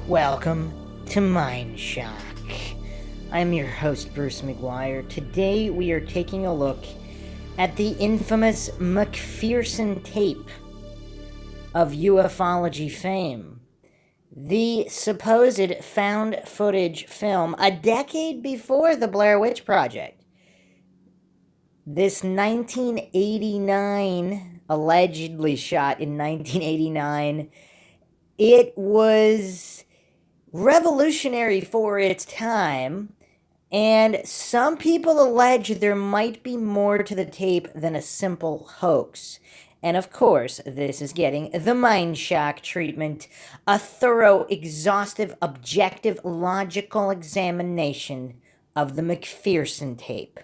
Welcome to Mindshock. I'm your host, Bruce McGuire. Today we are taking a look at the infamous McPherson tape of UFOlogy fame. The supposed found footage film a decade before the Blair Witch Project. This 1989, allegedly shot in 1989, it was revolutionary for its time, and some people allege there might be more to the tape than a simple hoax. And of course, this is getting the Mindshock treatment, a thorough, exhaustive, objective, logical examination of the McPherson tape.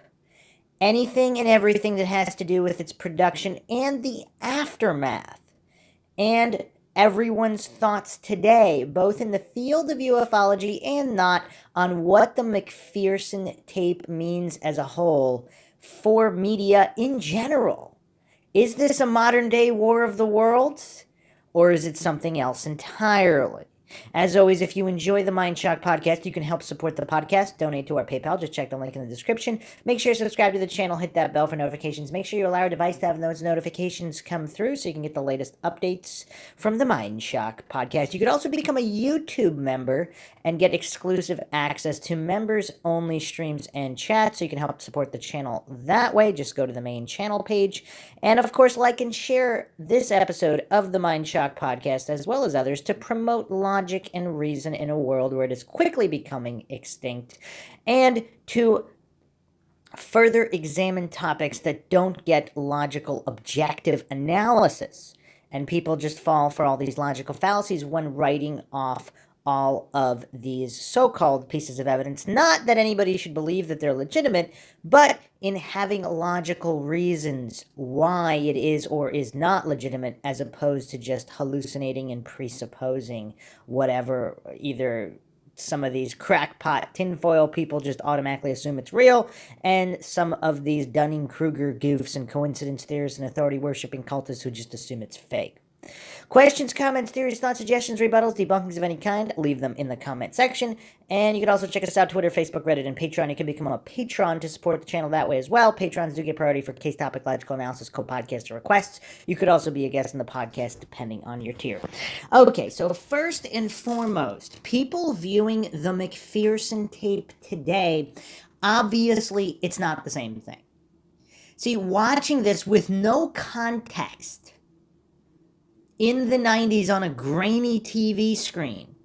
Anything and everything that has to do with its production and the aftermath. And everyone's thoughts today, both in the field of ufology and not, on what the McPherson tape means as a whole for media in general. Is this a modern-day War of the Worlds, or is it something else entirely? As always, if you enjoy the Mindshock podcast, you can help support the podcast. Donate to our PayPal. Just check the link in the description. Make sure you subscribe to the channel. Hit that bell for notifications. Make sure you allow your device to have those notifications come through so you can get the latest updates from the Mindshock podcast. You could also become a YouTube member and get exclusive access to members-only streams and chats, so you can help support the channel that way. Just go to the main channel page. And, of course, like and share this episode of the Mindshock podcast, as well as others, to promote logic and reason in a world where it is quickly becoming extinct, and to further examine topics that don't get logical, objective analysis. And people just fall for all these logical fallacies when writing off all of these so-called pieces of evidence. Not that anybody should believe that they're legitimate, but in having logical reasons why it is or is not legitimate, as opposed to just hallucinating and presupposing whatever. Either some of these crackpot tinfoil people just automatically assume it's real, and some of these Dunning-Kruger goofs and coincidence theorists and authority-worshipping cultists who just assume it's fake. Questions, comments, theories, thoughts, suggestions, rebuttals, debunkings of any kind, leave them in the comment section. And you can also check us out Twitter, Facebook, Reddit, and Patreon. You can become a patron to support the channel that way as well. Patrons do get priority for case topic, logical analysis, co-podcast requests. You could also be a guest in the podcast depending on your tier. Okay, so first and foremost, people viewing the McPherson tape today, obviously it's not the same thing. See, watching this with no context in the 90s on a grainy TV screen,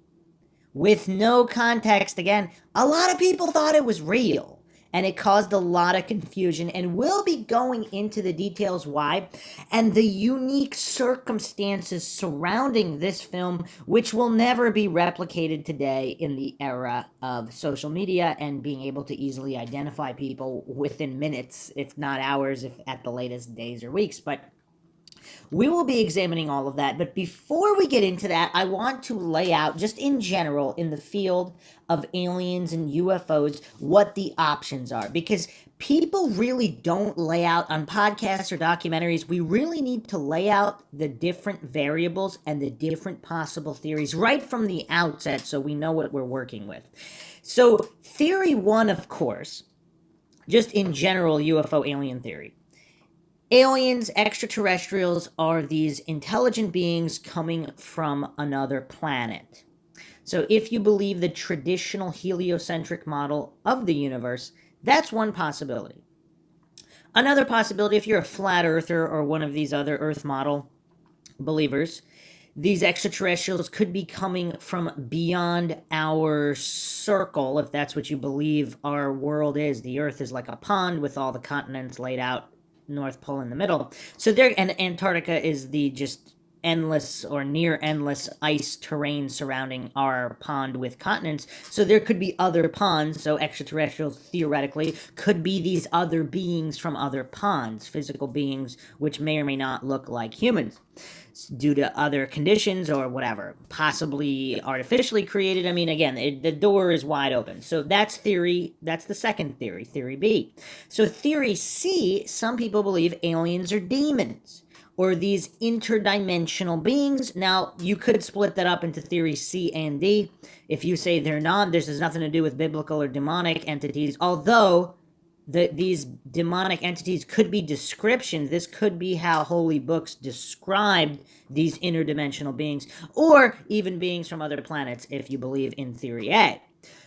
with no context, again, a lot of people thought it was real, and it caused a lot of confusion, and we'll be going into the details why, and the unique circumstances surrounding this film, which will never be replicated today in the era of social media and being able to easily identify people within minutes, if not hours, if at the latest days or weeks. But we will be examining all of that, but before we get into that, I want to lay out, just in general, in the field of aliens and UFOs, what the options are. Because people really don't lay out, on podcasts or documentaries, we really need to lay out the different variables and the different possible theories right from the outset so we know what we're working with. So, theory one, of course, just in general UFO alien theory. Aliens, extraterrestrials, are these intelligent beings coming from another planet. So if you believe the traditional heliocentric model of the universe, that's one possibility. Another possibility, if you're a flat earther or one of these other Earth model believers, these extraterrestrials could be coming from beyond our circle, if that's what you believe our world is. The Earth is like a pond with all the continents laid out, North Pole in the middle. So there, and Antarctica is the just endless or near endless ice terrain surrounding our pond with continents. So there could be other ponds. So extraterrestrials theoretically could be these other beings from other ponds, physical beings which may or may not look like humans due to other conditions or whatever, possibly artificially created. I mean, again, the door is wide open. So that's theory. That's the second theory, theory B. So theory C, some people believe aliens are demons, or these interdimensional beings. Now, you could split that up into theory C and D. If you say they're not, this has nothing to do with biblical or demonic entities, although these demonic entities could be descriptions. This could be how holy books described these interdimensional beings, or even beings from other planets, if you believe in theory A.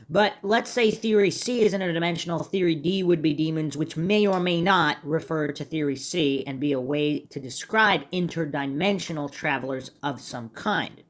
But let's say theory C is interdimensional, theory D would be demons, which may or may not refer to theory C and be a way to describe interdimensional travelers of some kind.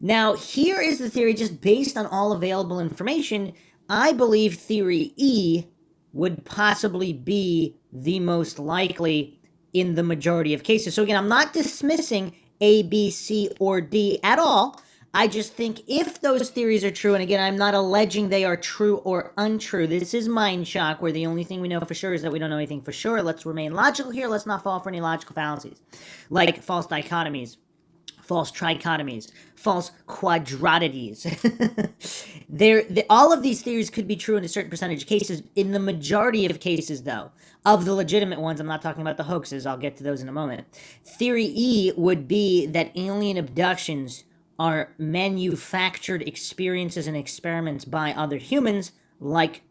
Now, here is the theory, just based on all available information. I believe theory E would possibly be the most likely in the majority of cases. So again, I'm not dismissing A, B, C, or D at all. I just think if those theories are true, and again, I'm not alleging they are true or untrue. This is Mindshock, where the only thing we know for sure is that we don't know anything for sure. Let's remain logical here. Let's not fall for any logical fallacies, like false dichotomies, false trichotomies, false quadratities. All of these theories could be true in a certain percentage of cases. In the majority of cases, though, of the legitimate ones, I'm not talking about the hoaxes, I'll get to those in a moment. Theory E would be that alien abductions are manufactured experiences and experiments by other humans, like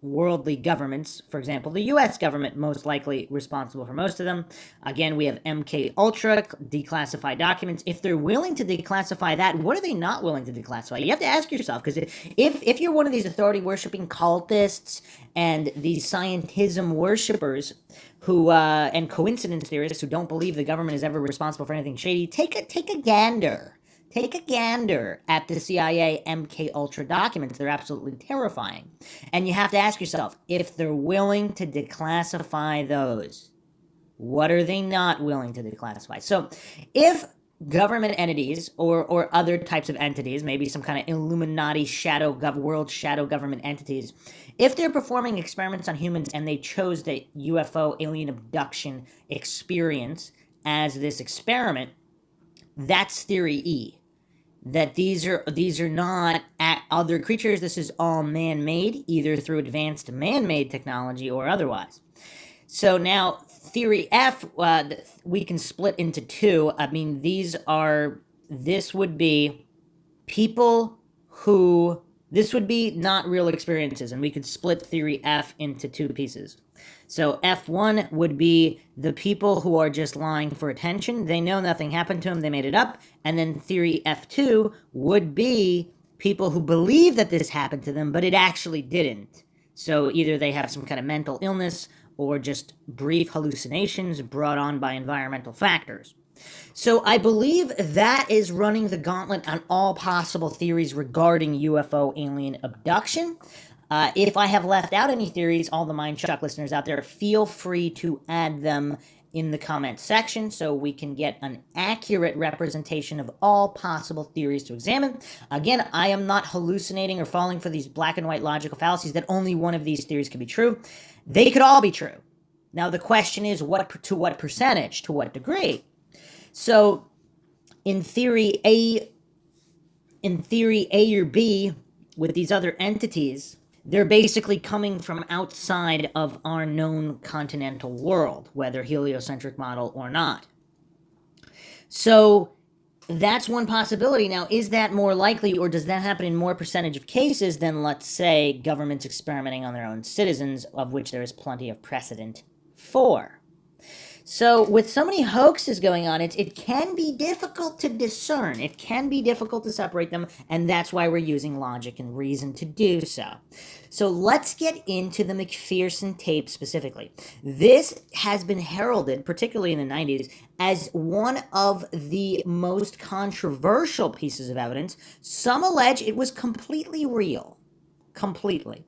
worldly governments. For example, the U.S. government, most likely responsible for most of them. Again, we have MK Ultra, declassified documents. If they're willing to declassify that, what are they not willing to declassify? You have to ask yourself, because if you're one of these authority-worshipping cultists and these scientism worshippers who and coincidence theorists who don't believe the government is ever responsible for anything shady, take a gander. Take a gander at the CIA MK Ultra documents. They're absolutely terrifying. And you have to ask yourself, if they're willing to declassify those, what are they not willing to declassify? So if government entities or other types of entities, maybe some kind of Illuminati world shadow government entities, if they're performing experiments on humans and they chose the UFO alien abduction experience as this experiment, that's theory E. That these are not other creatures. This is all man-made, either through advanced man-made technology or otherwise. So now, theory F, we can split into two. I mean, this would be people who, this would be not real experiences, and we could split theory F into two pieces. So F1 would be the people who are just lying for attention. They know nothing happened to them. They made it up. And then theory F2 would be people who believe that this happened to them, but it actually didn't. So either they have some kind of mental illness or just brief hallucinations brought on by environmental factors. So I believe that is running the gauntlet on all possible theories regarding UFO alien abduction. If I have left out any theories, all the Mindshock listeners out there, feel free to add them in the comment section so we can get an accurate representation of all possible theories to examine. Again, I am not hallucinating or falling for these black and white logical fallacies that only one of these theories could be true. They could all be true. Now the question is, to what percentage, to what degree? So in theory A or B, with these other entities, they're basically coming from outside of our known continental world, whether heliocentric model or not. So that's one possibility. Now, is that more likely, or does that happen in more percentage of cases than, let's say, governments experimenting on their own citizens, of which there is plenty of precedent for? So with so many hoaxes going on, it can be difficult to discern. It can be difficult to separate them, and that's why we're using logic and reason to do so. So let's get into the McPherson tape specifically. This has been heralded, particularly in the 90s, as one of the most controversial pieces of evidence. Some allege it was completely real. Completely.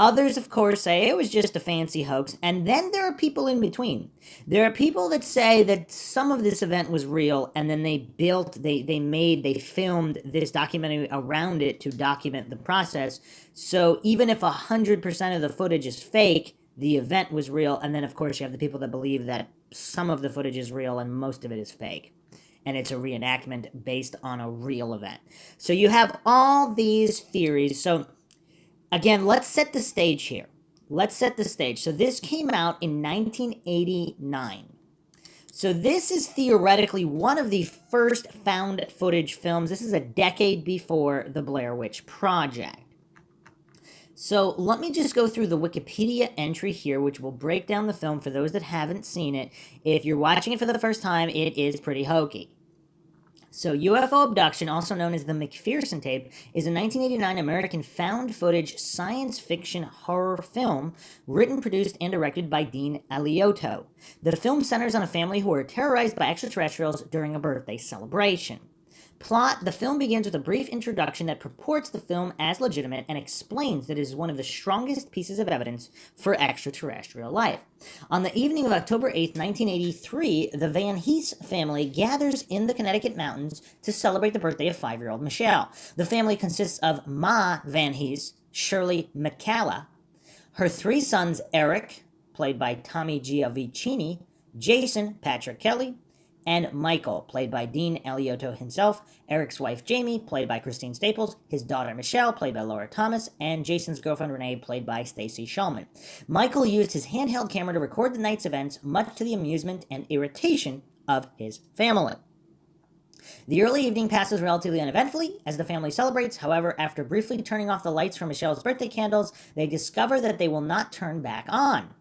Others, of course, say it was just a fancy hoax, and then there are people in between. There are people that say that some of this event was real, and then they filmed this documentary around it to document the process. So even if 100% of the footage is fake, the event was real, and then, of course, you have the people that believe that some of the footage is real and most of it is fake. And it's a reenactment based on a real event. So you have all these theories. So again, let's set the stage here. Let's set the stage. So this came out in 1989. So this is theoretically one of the first found footage films. This is a decade before the Blair Witch Project. So let me just go through the Wikipedia entry here, which will break down the film for those that haven't seen it. If you're watching it for the first time, it is pretty hokey. So UFO Abduction, also known as the McPherson Tape, is a 1989 American found footage science fiction horror film written, produced, and directed by Dean Alioto. The film centers on a family who are terrorized by extraterrestrials during a birthday celebration. Plot: the film begins with a brief introduction that purports the film as legitimate and explains that it is one of the strongest pieces of evidence for extraterrestrial life. On the evening of October 8th, 1983, the Van Hees family gathers in the Connecticut mountains to celebrate the birthday of 5-year-old Michelle. The family consists of Ma Van Hees, Shirley McCalla, her 3 sons Eric, played by Tommy Giovicini, Jason, Patrick Kelly, and Michael, played by Dean Alioto himself, Eric's wife Jamie, played by Christine Staples, his daughter Michelle, played by Laura Thomas, and Jason's girlfriend Renee, played by Stacy Shulman. Michael used his handheld camera to record the night's events, much to the amusement and irritation of his family. The early evening passes relatively uneventfully as the family celebrates. However, after briefly turning off the lights from Michelle's birthday candles, they discover that they will not turn back on.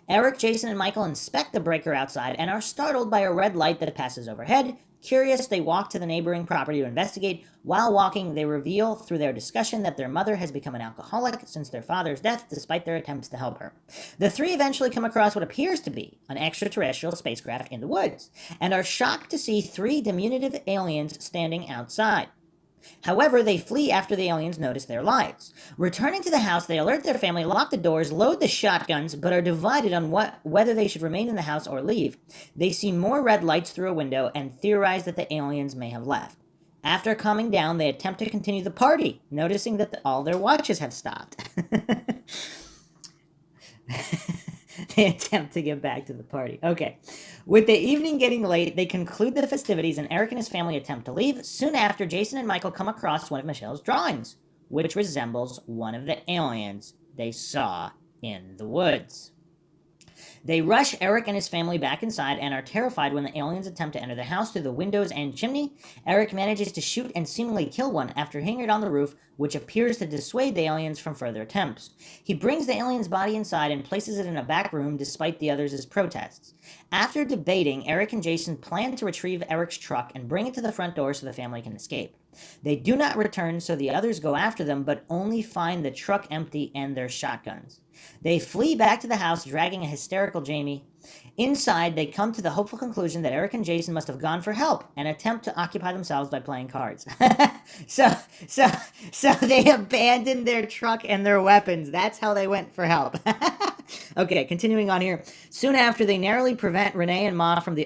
Eric, Jason, and Michael inspect the breaker outside and are startled by a red light that passes overhead. Curious, they walk to the neighboring property to investigate. While walking, they reveal through their discussion that their mother has become an alcoholic since their father's death, despite their attempts to help her. The 3 eventually come across what appears to be an extraterrestrial spacecraft in the woods, and are shocked to see 3 diminutive aliens standing outside. However, they flee after the aliens notice their lives. Returning to the house, they alert their family, lock the doors, load the shotguns, but are divided on whether they should remain in the house or leave. They see more red lights through a window and theorize that the aliens may have left. After calming down, they attempt to continue the party, noticing that all their watches have stopped. They attempt to get back to the party. Okay. With the evening getting late, they conclude the festivities, and Eric and his family attempt to leave. Soon after, Jason and Michael come across one of Michelle's drawings, which resembles one of the aliens they saw in the woods. They rush Eric and his family back inside and are terrified when the aliens attempt to enter the house through the windows and chimney. Eric manages to shoot and seemingly kill one after hitting it on the roof, which appears to dissuade the aliens from further attempts. He brings the alien's body inside and places it in a back room despite the others' protests. After debating, Eric and Jason plan to retrieve Eric's truck and bring it to the front door so the family can escape. They do not return, so the others go after them, but only find the truck empty and their shotguns. They flee back to the house, dragging a hysterical Jamie. Inside, they come to the hopeful conclusion that Eric and Jason must have gone for help and attempt to occupy themselves by playing cards. So they abandoned their truck and their weapons. That's how they went for help. Okay, continuing on here. Soon after, they narrowly prevent Renee and Ma from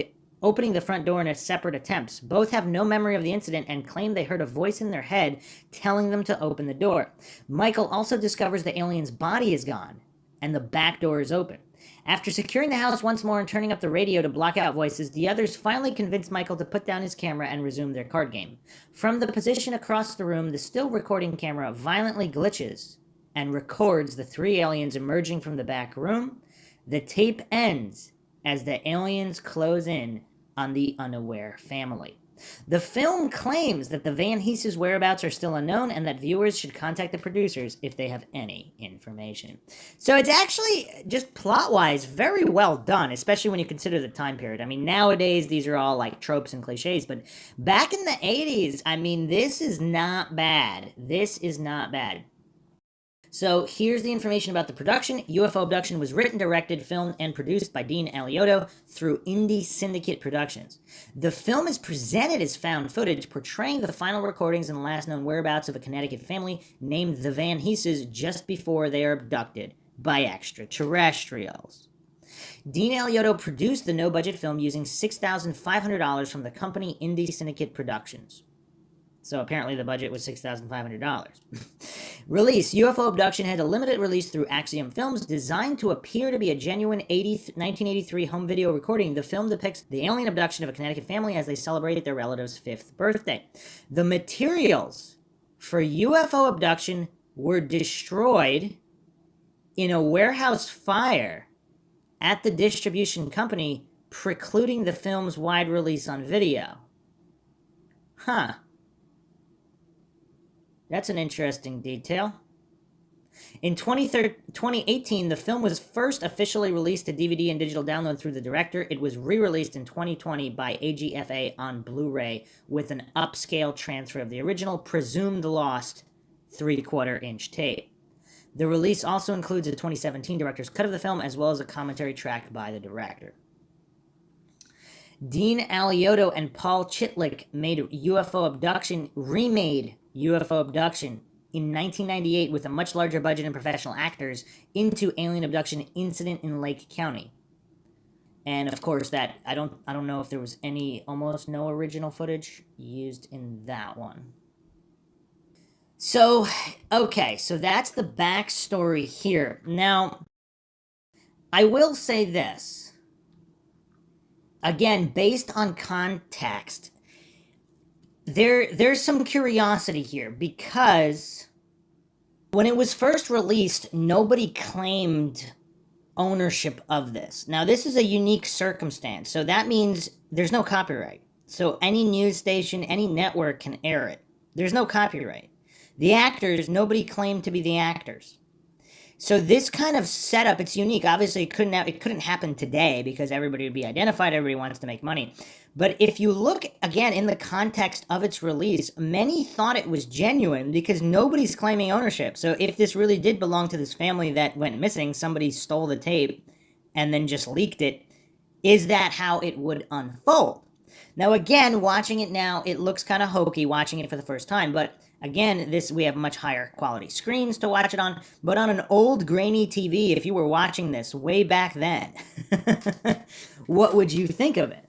opening the front door in a separate attempts. Both have no memory of the incident and claim they heard a voice in their head telling them to open the door. Michael also discovers the alien's body is gone and the back door is open. After securing the house once more and turning up the radio to block out voices, the others finally convince Michael to put down his camera and resume their card game. From the position across the room, the still recording camera violently glitches and records the 3 aliens emerging from the back room. The tape ends as the aliens close in on the unaware family. The film claims that the Van Hees' whereabouts are still unknown and that viewers should contact the producers if they have any information. So it's actually, just plot-wise, very well done, especially when you consider the time period. I mean, nowadays, these are all like tropes and cliches, but back in the 80s, I mean, this is not bad. This is not bad. So here's the information about the production. UFO Abduction was written, directed, filmed, and produced by Dean Alioto through Indie Syndicate Productions. The film is presented as found footage, portraying the final recordings and last known whereabouts of a Connecticut family named the Van Heeses just before they are abducted by extraterrestrials. Dean Alioto produced the no-budget film using $6,500 from the company Indie Syndicate Productions. So apparently the budget was $6,500. Release. UFO Abduction had a limited release through Axiom Films. Designed to appear to be a genuine 1983 home video recording, the film depicts the alien abduction of a Connecticut family as they celebrate their relative's 5th birthday. The materials for UFO Abduction were destroyed in a warehouse fire at the distribution company precluding the film's wide release on video. Huh. That's an interesting detail. In 2018, the film was first officially released to DVD and digital download through the director. It was re-released in 2020 by AGFA on Blu-ray with an upscale transfer of the original, presumed lost 3/4-inch tape. The release also includes a 2017 director's cut of the film, as well as a commentary track by the director. Dean Alioto and Paul Chitlick remade UFO Abduction in 1998 with a much larger budget and professional actors into alien abduction incident in Lake County. And of course, that I don't know if there was almost no original footage used in that one. So, okay, so that's the backstory here. Now, I will say this. Again, based on context, there's some curiosity here, because when it was first released, nobody claimed ownership of this. Now, this is a unique circumstance, so that means there's no copyright. So any news station, any network can air it. There's no copyright. The actors, nobody claimed to be the actors. So this kind of setup, it's unique. Obviously, it couldn't happen today because everybody would be identified. Everybody wants to make money. But if you look, again, in the context of its release, many thought it was genuine because nobody's claiming ownership. So if this really did belong to this family that went missing, somebody stole the tape and then just leaked it, is that how it would unfold? Now, again, watching it now, it looks kind of hokey watching it for the first time, but again, we have much higher quality screens to watch it on, but on an old grainy TV, if you were watching this way back then, what would you think of it?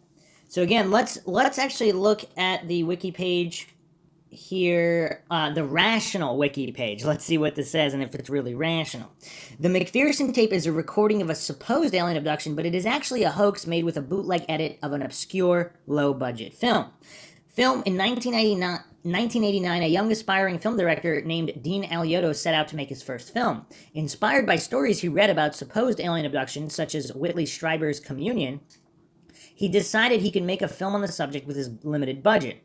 So again, let's actually look at the wiki page here, the rational wiki page. Let's see what this says and if it's really rational. The McPherson tape is a recording of a supposed alien abduction, but it is actually a hoax made with a bootleg edit of an obscure, low-budget film. Film in 1989, a young aspiring film director named Dean Alioto set out to make his first film. Inspired by stories he read about supposed alien abductions, such as Whitley Strieber's Communion, he decided he could make a film on the subject with his limited budget.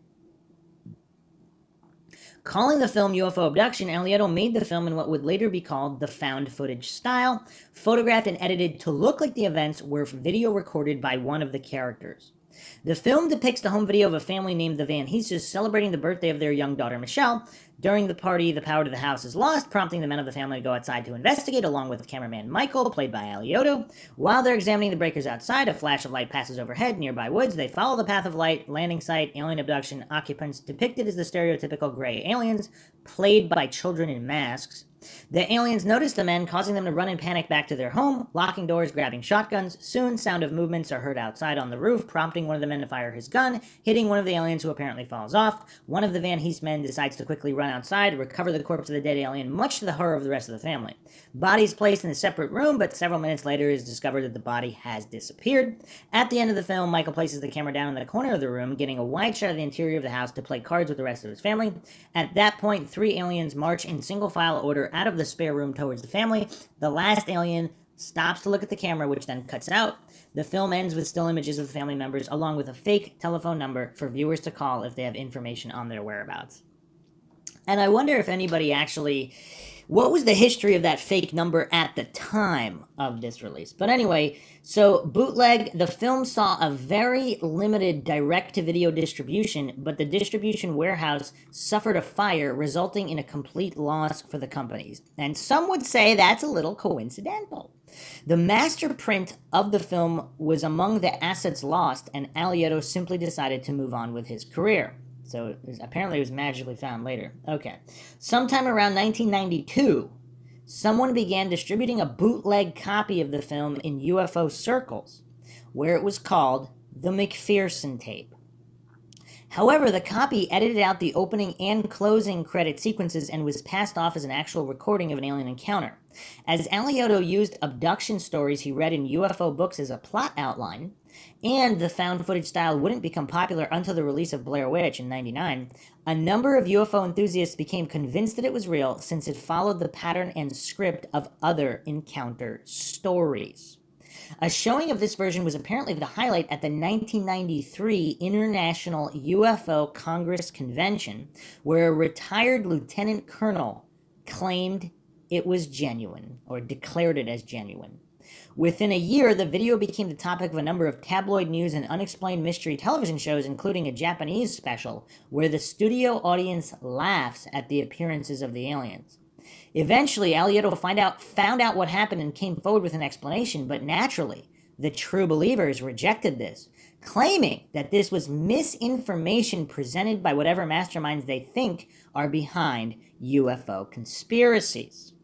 Calling the film UFO Abduction, Alioto made the film in what would later be called the found footage style, photographed and edited to look like the events were video recorded by one of the characters. The film depicts the home video of a family named the Van Heeses celebrating the birthday of their young daughter Michelle. During the party, the power to the house is lost, prompting the men of the family to go outside to investigate, along with cameraman Michael, played by Alioto. While they're examining the breakers outside, a flash of light passes overhead, nearby woods. They follow the path of light, landing site, alien abduction, occupants depicted as the stereotypical gray aliens, played by children in masks. The aliens notice the men, causing them to run in panic back to their home, locking doors, grabbing shotguns. Soon, sound of movements are heard outside on the roof, prompting one of the men to fire his gun, hitting one of the aliens, who apparently falls off. One of the Van Hees men decides to quickly run outside, recover the corpse of the dead alien, much to the horror of the rest of the family. Body is placed in a separate room, but several minutes later it is discovered that the body has disappeared. At the end of the film, Michael places the camera down in the corner of the room, getting a wide shot of the interior of the house to play cards with the rest of his family. At that point, 3 aliens march in single file order out of the spare room towards the family. The last alien stops to look at the camera, which then cuts out. The film ends with still images of the family members, along with a fake telephone number for viewers to call if they have information on their whereabouts. And I wonder if anybody actually... what was the history of that fake number at the time of this release? But anyway, so bootleg, the film saw a very limited direct-to-video distribution, but the distribution warehouse suffered a fire, resulting in a complete loss for the companies. And some would say that's a little coincidental. The master print of the film was among the assets lost, and Alioto simply decided to move on with his career. So apparently it was magically found later. Okay. Sometime around 1992, someone began distributing a bootleg copy of the film in UFO circles, where it was called the McPherson tape. However, the copy edited out the opening and closing credit sequences and was passed off as an actual recording of an alien encounter. As Alioto used abduction stories he read in UFO books as a plot outline, and the found footage style wouldn't become popular until the release of Blair Witch in '99, a number of UFO enthusiasts became convinced that it was real since it followed the pattern and script of other encounter stories. A showing of this version was apparently the highlight at the 1993 International UFO Congress Convention, where a retired lieutenant colonel claimed it was genuine, or declared it as genuine. Within a year, the video became the topic of a number of tabloid news and unexplained mystery television shows, including a Japanese special where the studio audience laughs at the appearances of the aliens. Eventually, Alioto found out what happened and came forward with an explanation, but naturally, the true believers rejected this, claiming that this was misinformation presented by whatever masterminds they think are behind UFO conspiracies.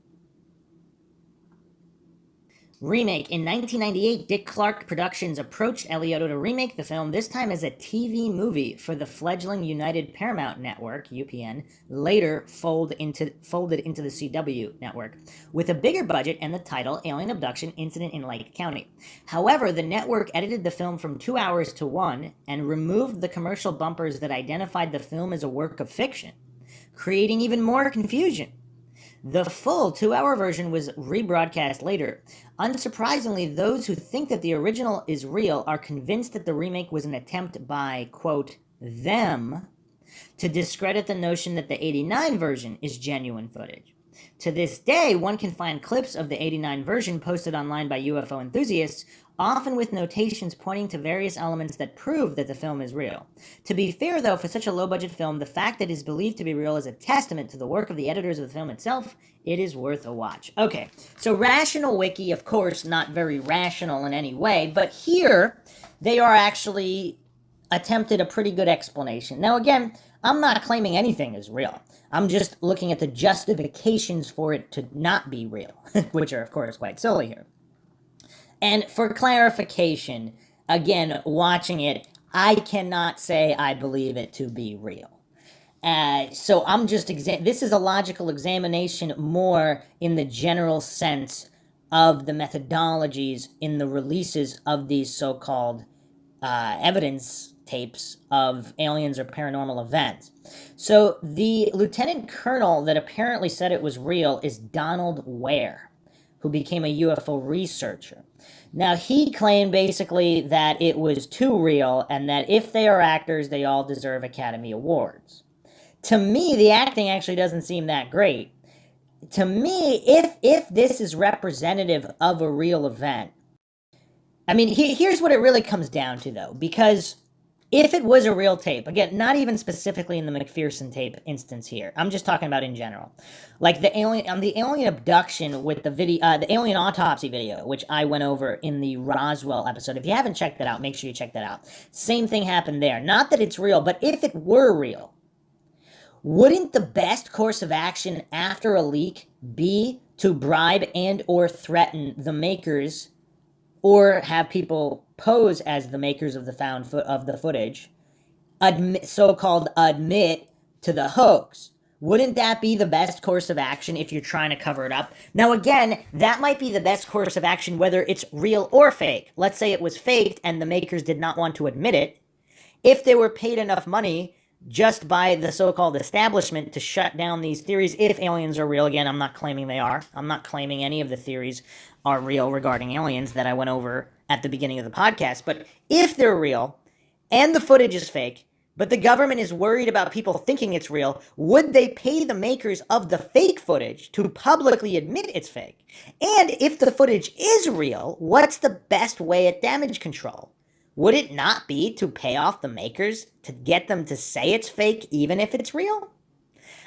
Remake. In 1998, Dick Clark Productions approached Alioto to remake the film, this time as a TV movie for the fledgling United Paramount Network, UPN, later folded into the CW network, with a bigger budget and the title Alien Abduction Incident in Lake County. However, the network edited the film from 2 hours to 1 and removed the commercial bumpers that identified the film as a work of fiction, creating even more confusion. The full 2-hour version was rebroadcast later. Unsurprisingly, those who think that the original is real are convinced that the remake was an attempt by, quote, them, to discredit the notion that the 89 version is genuine footage. To this day, one can find clips of the 89 version posted online by UFO enthusiasts, often with notations pointing to various elements that prove that the film is real. To be fair, though, for such a low-budget film, the fact that it is believed to be real is a testament to the work of the editors of the film itself. It is worth a watch. Okay, so Rational Wiki, of course, not very rational in any way, but here they are actually attempted a pretty good explanation. Now, again, I'm not claiming anything is real. I'm just looking at the justifications for it to not be real, which are, of course, quite silly here. And for clarification, again, watching it, I cannot say I believe it to be real. So I'm just, this is a logical examination more in the general sense of the methodologies in the releases of these so-called evidence tapes of aliens or paranormal events. So the lieutenant colonel that apparently said it was real is Donald Ware, who became a UFO researcher. Now, he claimed basically that it was too real and that if they are actors, they all deserve Academy Awards. To me, the acting actually doesn't seem that great. To me, if this is representative of a real event, I mean, here's what it really comes down to, though, because if it was a real tape, again, not even specifically in the McPherson tape instance here, I'm just talking about in general, like the alien abduction with the video, the alien autopsy video, which I went over in the Roswell episode. If you haven't checked that out, make sure you check that out. Same thing happened there. Not that it's real, but if it were real, wouldn't the best course of action after a leak be to bribe and or threaten the makers, or have people pose as the makers of the footage, so-called admit to the hoax? Wouldn't that be the best course of action if you're trying to cover it up? Now, again, that might be the best course of action whether it's real or fake. Let's say it was faked and the makers did not want to admit it. If they were paid enough money just by the so-called establishment to shut down these theories, if aliens are real, again, I'm not claiming they are. I'm not claiming any of the theories are real regarding aliens that I went over at the beginning of the podcast. But if they're real and the footage is fake, but the government is worried about people thinking it's real, would they pay the makers of the fake footage to publicly admit it's fake? And if the footage is real, what's the best way at damage control? Would it not be to pay off the makers to get them to say it's fake even if it's real?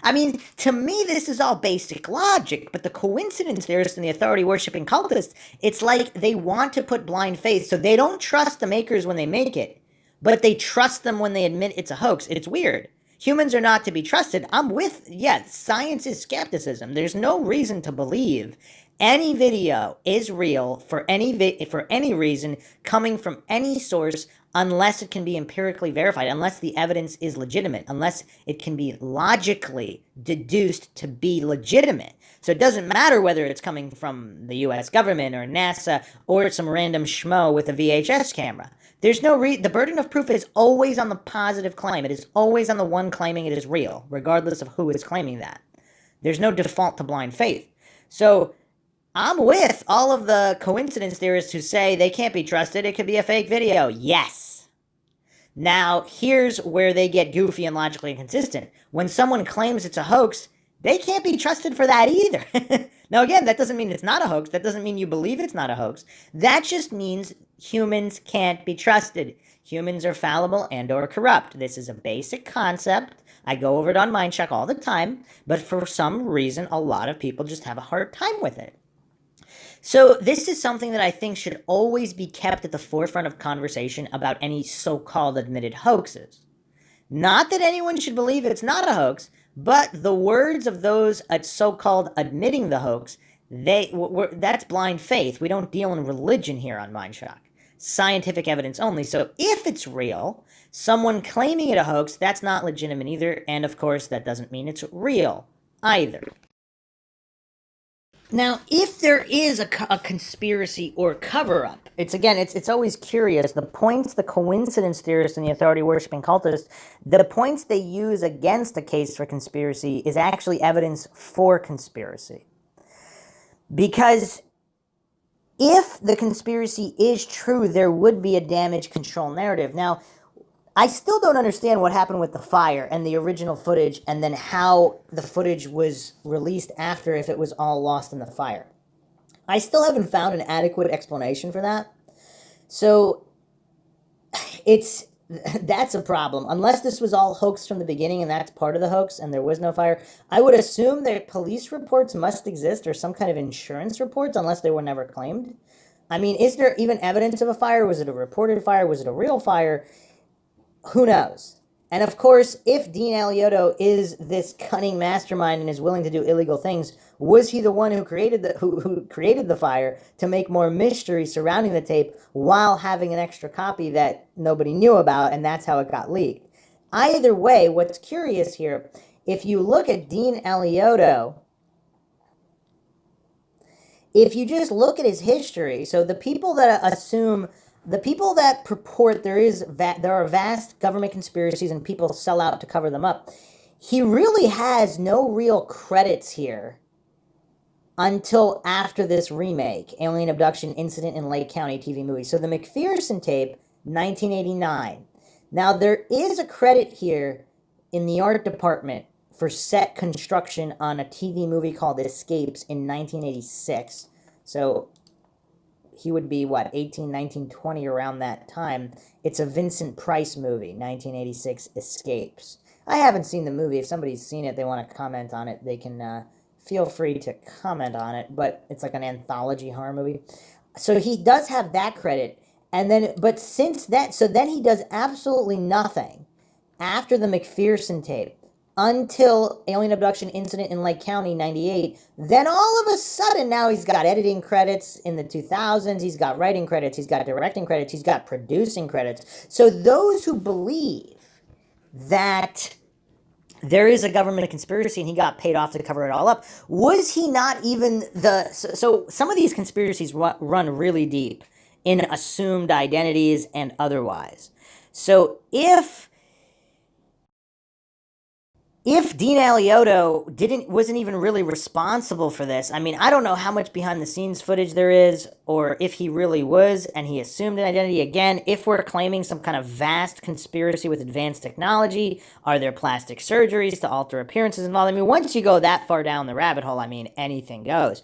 I mean, to me, this is all basic logic, but the coincidence theorists and the authority-worshipping cultists, it's like they want to put blind faith, so they don't trust the makers when they make it, but they trust them when they admit it's a hoax. It's weird. Humans are not to be trusted. I'm with, science is skepticism. There's no reason to believe any video is real for any reason coming from any source unless it can be empirically verified, unless the evidence is legitimate, unless it can be logically deduced to be legitimate. So it doesn't matter whether it's coming from the U.S. government or NASA or some random schmo with a VHS camera. There's no the burden of proof is always on the positive claim. It is always on the one claiming it is real, regardless of who is claiming that. There's no default to blind faith. So I'm with all of the coincidence theorists who say they can't be trusted. It could be a fake video. Yes. Now, here's where they get goofy and logically inconsistent. When someone claims it's a hoax, they can't be trusted for that either. Now, again, that doesn't mean it's not a hoax. That doesn't mean you believe it's not a hoax. That just means humans can't be trusted. Humans are fallible and or corrupt. This is a basic concept. I go over it on Mindshock all the time, but for some reason, a lot of people just have a hard time with it. So this is something that I think should always be kept at the forefront of conversation about any so-called admitted hoaxes. Not that anyone should believe it's not a hoax, but the words of those so-called admitting the hoax, that's blind faith. We don't deal in religion here on Mindshock. Scientific evidence only. So if it's real, someone claiming it a hoax, that's not legitimate either. And of course, that doesn't mean it's real either. Now, if there is a conspiracy or cover-up, it's always curious. The points the coincidence theorists and the authority-worshipping cultists, the points they use against a case for conspiracy is actually evidence for conspiracy. Because if the conspiracy is true, there would be a damage control narrative. Now, I still don't understand what happened with the fire and the original footage and then how the footage was released after if it was all lost in the fire. I still haven't found an adequate explanation for that. So that's a problem. Unless this was all hoax from the beginning and that's part of the hoax and there was no fire, I would assume that police reports must exist or some kind of insurance reports unless they were never claimed. I mean, is there even evidence of a fire? Was it a reported fire? Was it a real fire? Who knows? And of course, if Dean Alioto is this cunning mastermind and is willing to do illegal things, was he the one who created the fire to make more mystery surrounding the tape while having an extra copy that nobody knew about, and that's how it got leaked? Either way, what's curious here, if you look at Dean Alioto, if you just look at his history, so the people that purport there are vast government conspiracies and people sell out to cover them up, he really has no real credits here until after this remake, Alien Abduction Incident in Lake County TV movie. So the McPherson tape, 1989. Now there is a credit here in the art department for set construction on a TV movie called Escapes in 1986. So he would be, 18, 19, 20 around that time. It's a Vincent Price movie, 1986, Escapes. I haven't seen the movie. If somebody's seen it, they want to comment on it, they can feel free to comment on it, but it's like an anthology horror movie. So he does have that credit, and then, but since that, so then he does absolutely nothing after the McPherson tape until Alien Abduction Incident in Lake County, 98. Then all of a sudden, now he's got editing credits in the 2000s, he's got writing credits, he's got directing credits, he's got producing credits. So those who believe that there is a government conspiracy and he got paid off to cover it all up, was he not even so some of these conspiracies run really deep in assumed identities and otherwise. So if Dean Alioto wasn't even really responsible for this, I mean, I don't know how much behind the scenes footage there is, or if he really was and he assumed an identity. Again, if we're claiming some kind of vast conspiracy with advanced technology, are there plastic surgeries to alter appearances involved? I mean, once you go that far down the rabbit hole, I mean, anything goes.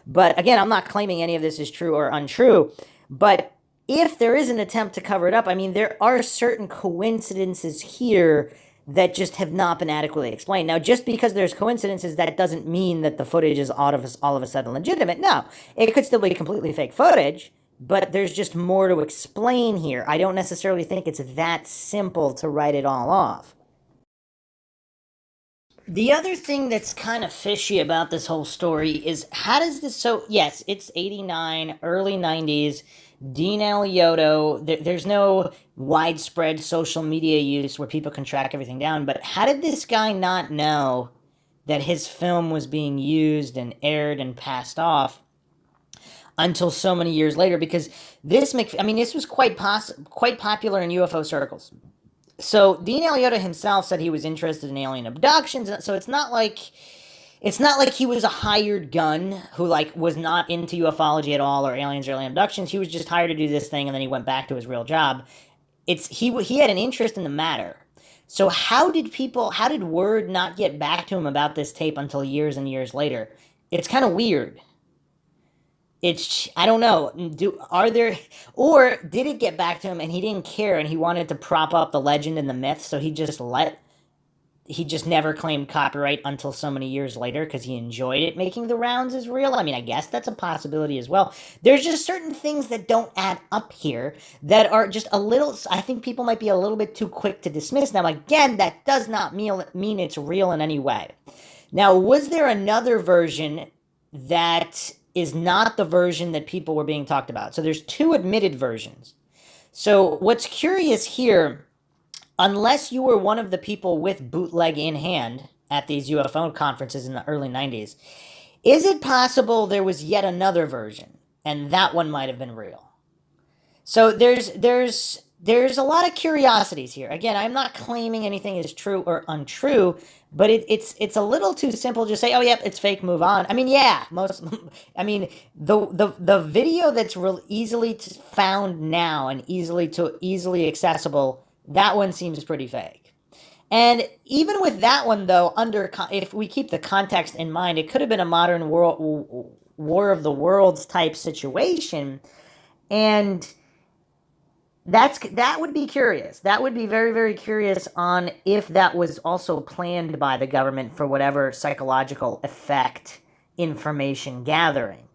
But again, I'm not claiming any of this is true or untrue, but if there is an attempt to cover it up, I mean, there are certain coincidences here that just have not been adequately explained. Now, just because there's coincidences, that doesn't mean that the footage is all of a sudden legitimate. No, it could still be completely fake footage, but there's just more to explain here. I don't necessarily think it's that simple to write it all off. The other thing that's kind of fishy about this whole story is how does this, so yes, it's 89, early 90s, Dean Alioto, there's no widespread social media use where people can track everything down, but how did this guy not know that his film was being used and aired and passed off until so many years later? Because this was quite popular in UFO circles. So Dean Alioto himself said he was interested in alien abductions, so it's not like It's not like he was a hired gun who like was not into ufology at all or aliens or alien abductions. He was just hired to do this thing and then he went back to his real job. He had an interest in the matter. So how did word not get back to him about this tape until years and years later? It's kind of weird. I don't know. Or did it get back to him and he didn't care and he wanted to prop up the legend and the myth, so he just never claimed copyright until so many years later because he enjoyed it making the rounds as real? I mean, I guess that's a possibility as well. There's just certain things that don't add up here that are just a little, I think people might be a little bit too quick to dismiss. Now, again, that does not mean it's real in any way. Now, was there another version that is not the version that people were being talked about? So there's two admitted versions. So what's curious here, unless you were one of the people with bootleg in hand at these UFO conferences in the early 90s, is it possible there was yet another version and that one might have been real? So there's a lot of curiosities here. Again, I'm not claiming anything is true or untrue, but it's a little too simple to just say, oh, yep, it's fake, move on. I mean, yeah, the video that's real easily found now and easily accessible, that one seems pretty fake. And even with that one, though, if we keep the context in mind, it could have been a modern War of the Worlds type situation, and that would be curious. That would be very, very curious on if that was also planned by the government for whatever psychological effect information gathering.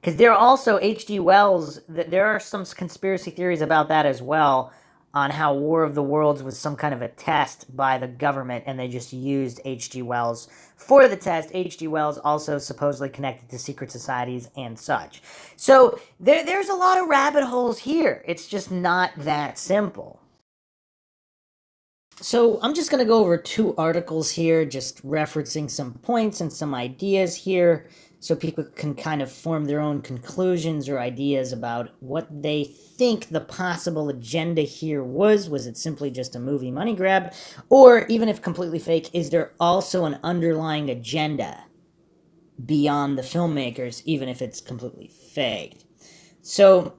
Because there are also H.G. Wells, there are some conspiracy theories about that as well, on how War of the Worlds was some kind of a test by the government, and they just used H.G. Wells for the test. H.G. Wells also supposedly connected to secret societies and such. So there's a lot of rabbit holes here. It's just not that simple. So I'm just going to go over two articles here, just referencing some points and some ideas here, so people can kind of form their own conclusions or ideas about what they think the possible agenda here was. Was it simply just a movie money grab? Or even if completely fake, is there also an underlying agenda beyond the filmmakers, even if it's completely faked? So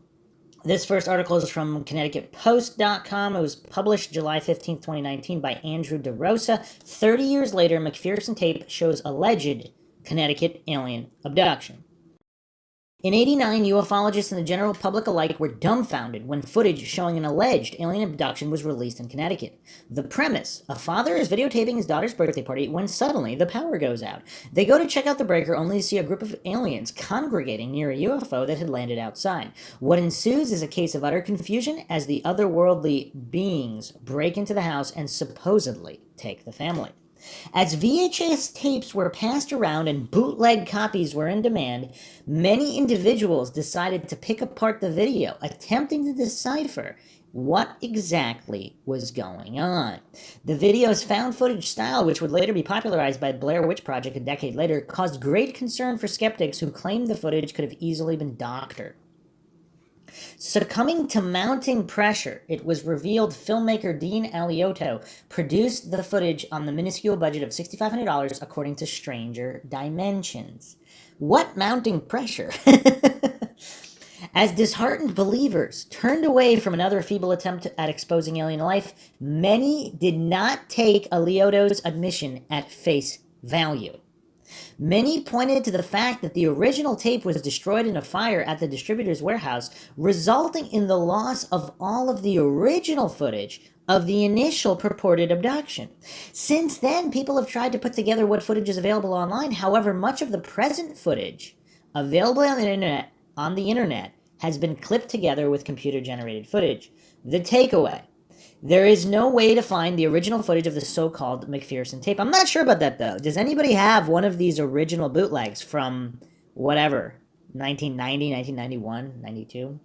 this first article is from ConnecticutPost.com. It was published July 15th, 2019 by Andrew DeRosa. 30 years later, McPherson tape shows alleged Connecticut alien abduction. In '89, ufologists and the general public alike were dumbfounded when footage showing an alleged alien abduction was released in Connecticut. The premise: a father is videotaping his daughter's birthday party when suddenly the power goes out. They go to check out the breaker only to see a group of aliens congregating near a UFO that had landed outside. What ensues is a case of utter confusion as the otherworldly beings break into the house and supposedly take the family. As VHS tapes were passed around and bootleg copies were in demand, many individuals decided to pick apart the video, attempting to decipher what exactly was going on. The video's found footage style, which would later be popularized by Blair Witch Project a decade later, caused great concern for skeptics who claimed the footage could have easily been doctored. Succumbing to mounting pressure, it was revealed filmmaker Dean Alioto produced the footage on the minuscule budget of $6,500, according to Stranger Dimensions. What mounting pressure? As disheartened believers turned away from another feeble attempt at exposing alien life, many did not take Alioto's admission at face value. Many pointed to the fact that the original tape was destroyed in a fire at the distributor's warehouse, resulting in the loss of all of the original footage of the initial purported abduction. Since then, people have tried to put together what footage is available online. However, much of the present footage available on the internet has been clipped together with computer-generated footage. The takeaway: there is no way to find the original footage of the so-called McPherson tape. I'm not sure about that, though. Does anybody have one of these original bootlegs from whatever, 1990, 1991, 92?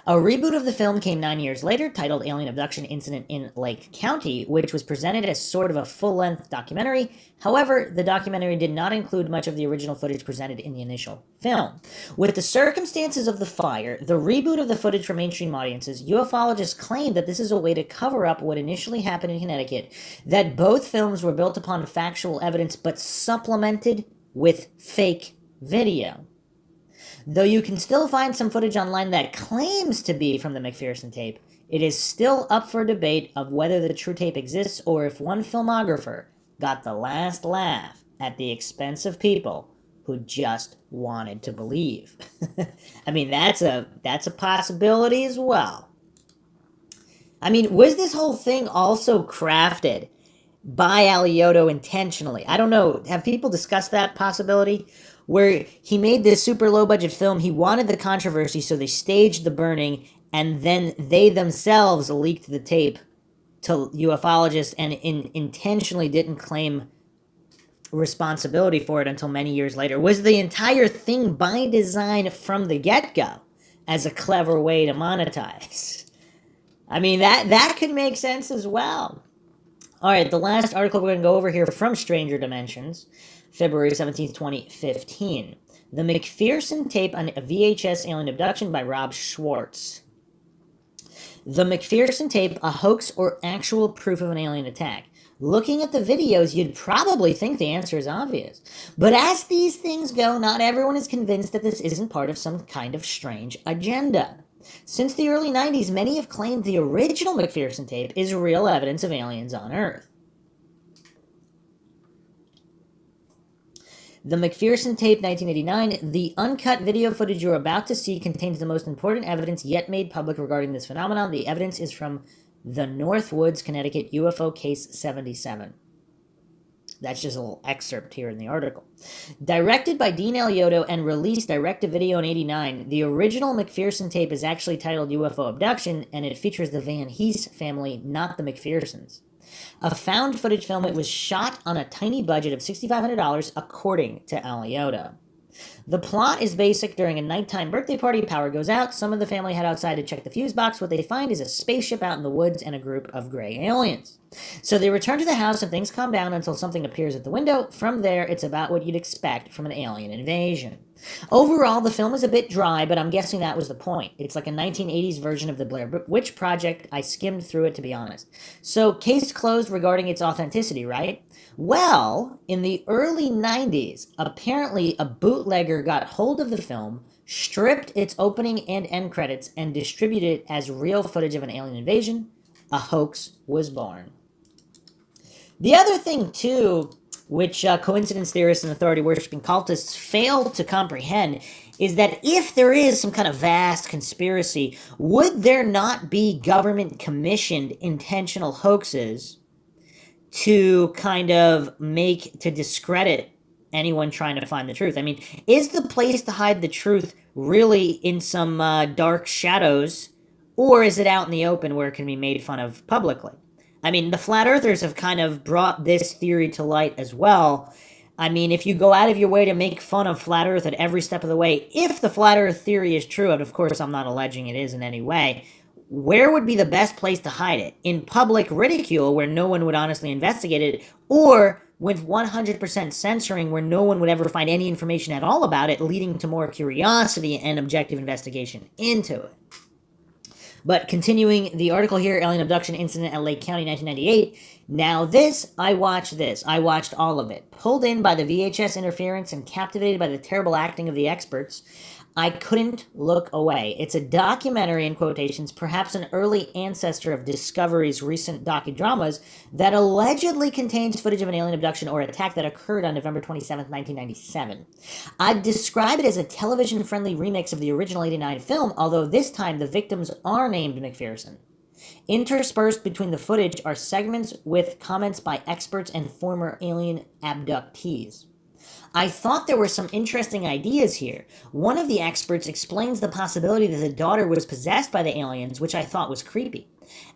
A reboot of the film came 9 years later, titled Alien Abduction Incident in Lake County, which was presented as sort of a full-length documentary. However, the documentary did not include much of the original footage presented in the initial film. With the circumstances of the fire, the reboot of the footage for mainstream audiences, ufologists claim that this is a way to cover up what initially happened in Connecticut, that both films were built upon factual evidence but supplemented with fake video. Though you can still find some footage online that claims to be from the McPherson tape, it is still up for debate of whether the true tape exists or if one filmographer got the last laugh at the expense of people who just wanted to believe. I mean, that's a possibility as well. I mean, was this whole thing also crafted by Alioto intentionally? I don't know. Have people discussed that possibility? Where he made this super low budget film, he wanted the controversy, so they staged the burning, and then they themselves leaked the tape to ufologists and intentionally didn't claim responsibility for it until many years later. Was the entire thing by design from the get-go as a clever way to monetize? I mean, that could make sense as well. All right, the last article we're going to go over here from Stranger Dimensions, February 17th, 2015. The McPherson tape on a VHS alien abduction by Rob Schwartz. The McPherson tape, a hoax or actual proof of an alien attack. Looking at the videos, you'd probably think the answer is obvious. But as these things go, not everyone is convinced that this isn't part of some kind of strange agenda. Since the early 90s, many have claimed the original McPherson tape is real evidence of aliens on Earth. The McPherson tape, 1989, the uncut video footage you're about to see contains the most important evidence yet made public regarding this phenomenon. The evidence is from the Northwoods, Connecticut UFO Case 77. That's just a little excerpt here in the article. Directed by Dean Alioto and released direct-to-video in 89, the original McPherson tape is actually titled UFO Abduction, and it features the Van Hees family, not the McPhersons. A found footage film, it was shot on a tiny budget of $6,500, according to Alioto. The plot is basic. During a nighttime birthday party, power goes out. Some of the family head outside to check the fuse box. What they find is a spaceship out in the woods and a group of gray aliens. So they return to the house and things calm down until something appears at the window. From there, it's about what you'd expect from an alien invasion. Overall, the film is a bit dry, but I'm guessing that was the point. It's like a 1980s version of the Blair Witch Project. I skimmed through it, to be honest. So, case closed regarding its authenticity, right? Well, in the early 90s, apparently a bootlegger got hold of the film, stripped its opening and end credits, and distributed it as real footage of an alien invasion. A hoax was born. The other thing, too, which coincidence theorists and authority-worshipping cultists fail to comprehend, is that if there is some kind of vast conspiracy, would there not be government-commissioned intentional hoaxes to kind of to discredit anyone trying to find the truth? I mean, is the place to hide the truth really in some dark shadows, or is it out in the open where it can be made fun of publicly? I mean, the flat earthers have kind of brought this theory to light as well. I mean, if you go out of your way to make fun of flat earth at every step of the way, if the flat earth theory is true, and of course I'm not alleging it is in any way, where would be the best place to hide it? In public ridicule, where no one would honestly investigate it, or with 100% censoring, where no one would ever find any information at all about it, leading to more curiosity and objective investigation into it. But continuing the article here, Alien Abduction Incident at Lake County, 1998. Now I watched all of it. Pulled in by the VHS interference and captivated by the terrible acting of the experts, I couldn't look away. It's a documentary, in quotations, perhaps an early ancestor of Discovery's recent docudramas, that allegedly contains footage of an alien abduction or attack that occurred on November 27, 1997. I'd describe it as a television-friendly remix of the original 89 film, although this time the victims are named McPherson. Interspersed between the footage are segments with comments by experts and former alien abductees. I thought there were some interesting ideas here. One of the experts explains the possibility that the daughter was possessed by the aliens, which I thought was creepy.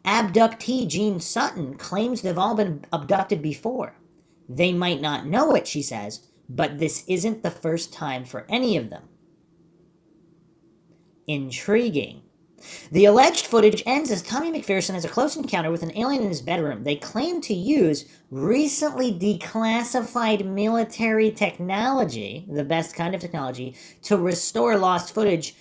Abductee Jean Sutton claims they've all been abducted before. They might not know it, she says, but this isn't the first time for any of them. Intriguing. The alleged footage ends as Tommy McPherson has a close encounter with an alien in his bedroom. They claim to use recently declassified military technology, the best kind of technology, to restore lost footage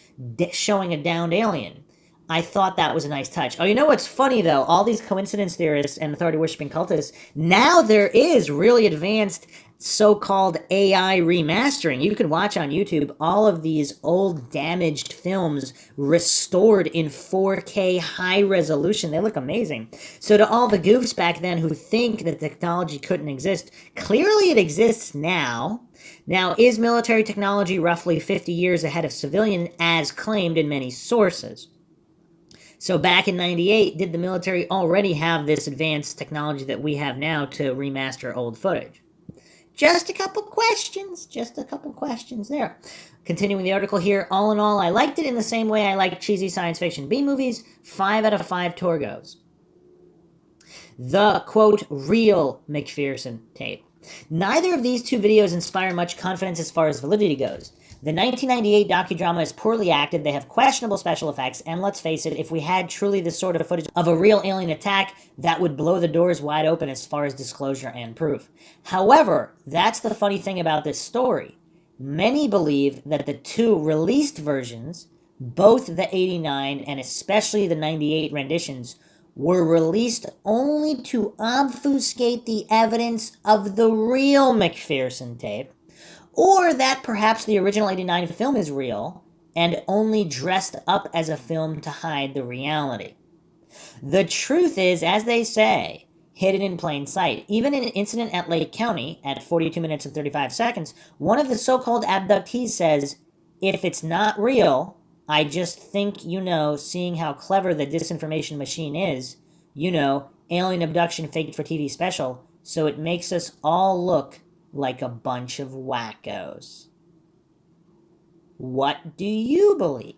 showing a downed alien. I thought that was a nice touch. Oh, you know what's funny, though? All these coincidence theorists and authority-worshipping cultists, now there is really advanced so-called AI remastering. You can watch on YouTube all of these old damaged films restored in 4K high resolution. They look amazing. So to all the goofs back then who think that technology couldn't exist, clearly it exists now. Now, is military technology roughly 50 years ahead of civilian, as claimed in many sources? So back in 98, did the military already have this advanced technology that we have now to remaster old footage? Just a couple questions there. Continuing the article here, all in all, I liked it in the same way I like cheesy science fiction B movies. 5 out of 5 Torgos. The, quote, real McPherson tape. Neither of these two videos inspire much confidence as far as validity goes. The 1998 docudrama is poorly acted, they have questionable special effects, and let's face it, if we had truly this sort of footage of a real alien attack, that would blow the doors wide open as far as disclosure and proof. However, that's the funny thing about this story. Many believe that the two released versions, both the 89 and especially the 98 renditions, were released only to obfuscate the evidence of the real McPherson tape, or that perhaps the original 89 film is real and only dressed up as a film to hide the reality. The truth is, as they say, hidden in plain sight. Even in an incident at Lake County, at 42 minutes and 35 seconds, one of the so-called abductees says, "If it's not real, I just think, seeing how clever the disinformation machine is, alien abduction faked for TV special, so it makes us all look like a bunch of wackos." What do you believe?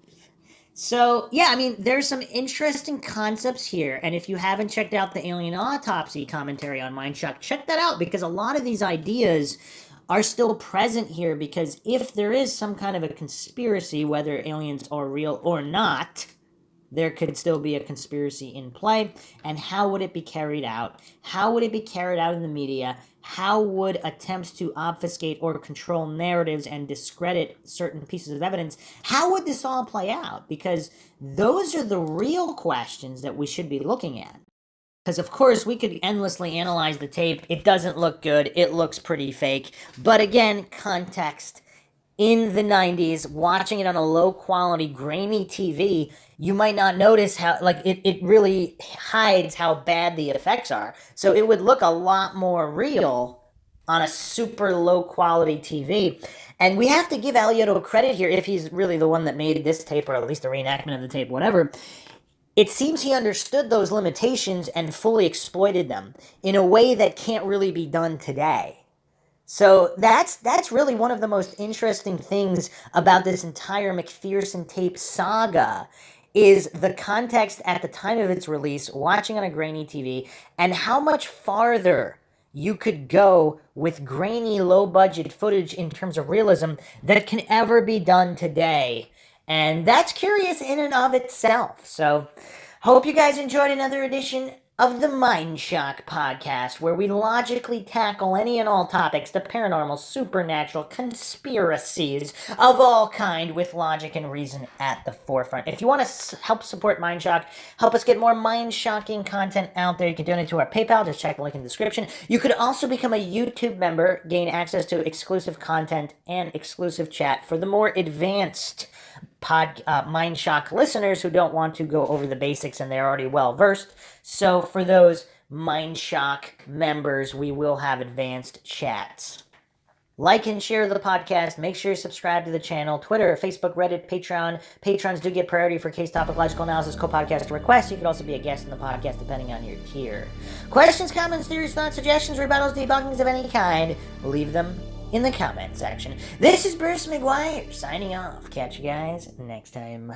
So, yeah, there's some interesting concepts here, and if you haven't checked out the alien autopsy commentary on Mindshock, check that out, because a lot of these ideas are still present here, because if there is some kind of a conspiracy, whether aliens are real or not, there could still be a conspiracy in play. And how would it be carried out? How would it be carried out in the media? How would attempts to obfuscate or control narratives and discredit certain pieces of evidence, how would this all play out? Because those are the real questions that we should be looking at. Because, of course, we could endlessly analyze the tape. It doesn't look good. It looks pretty fake. But again, context. In the 90s, watching it on a low-quality, grainy TV, you might not notice how, it really hides how bad the effects are. So it would look a lot more real on a super low-quality TV. And we have to give Alioto credit here, if he's really the one that made this tape, or at least a reenactment of the tape, whatever. It seems he understood those limitations and fully exploited them in a way that can't really be done today. So that's really one of the most interesting things about this entire McPherson tape saga, is the context at the time of its release, watching on a grainy TV, and how much farther you could go with grainy, low-budget footage in terms of realism that can ever be done today. And that's curious in and of itself. So, hope you guys enjoyed another edition of the Mindshock podcast, where we logically tackle any and all topics, the paranormal, supernatural, conspiracies of all kind, with logic and reason at the forefront. If you want to help support Mindshock, help us get more mind-shocking content out there, you can donate to our PayPal. Just check the link in the description. You could also become a YouTube member, gain access to exclusive content and exclusive chat for the more advanced Mindshock listeners who don't want to go over the basics and they're already well versed. So for those Mindshock members, we will have advanced chats. Like and share the podcast. Make sure you subscribe to the channel. Twitter, Facebook, Reddit, Patreon. Patrons do get priority for case topic, logical analysis, co-podcast requests. You could also be a guest in the podcast depending on your tier. Questions, comments, theories, thoughts, suggestions, rebuttals, debunkings of any kind, leave them in the comment section. This is Bruce McGuire signing off. Catch you guys next time.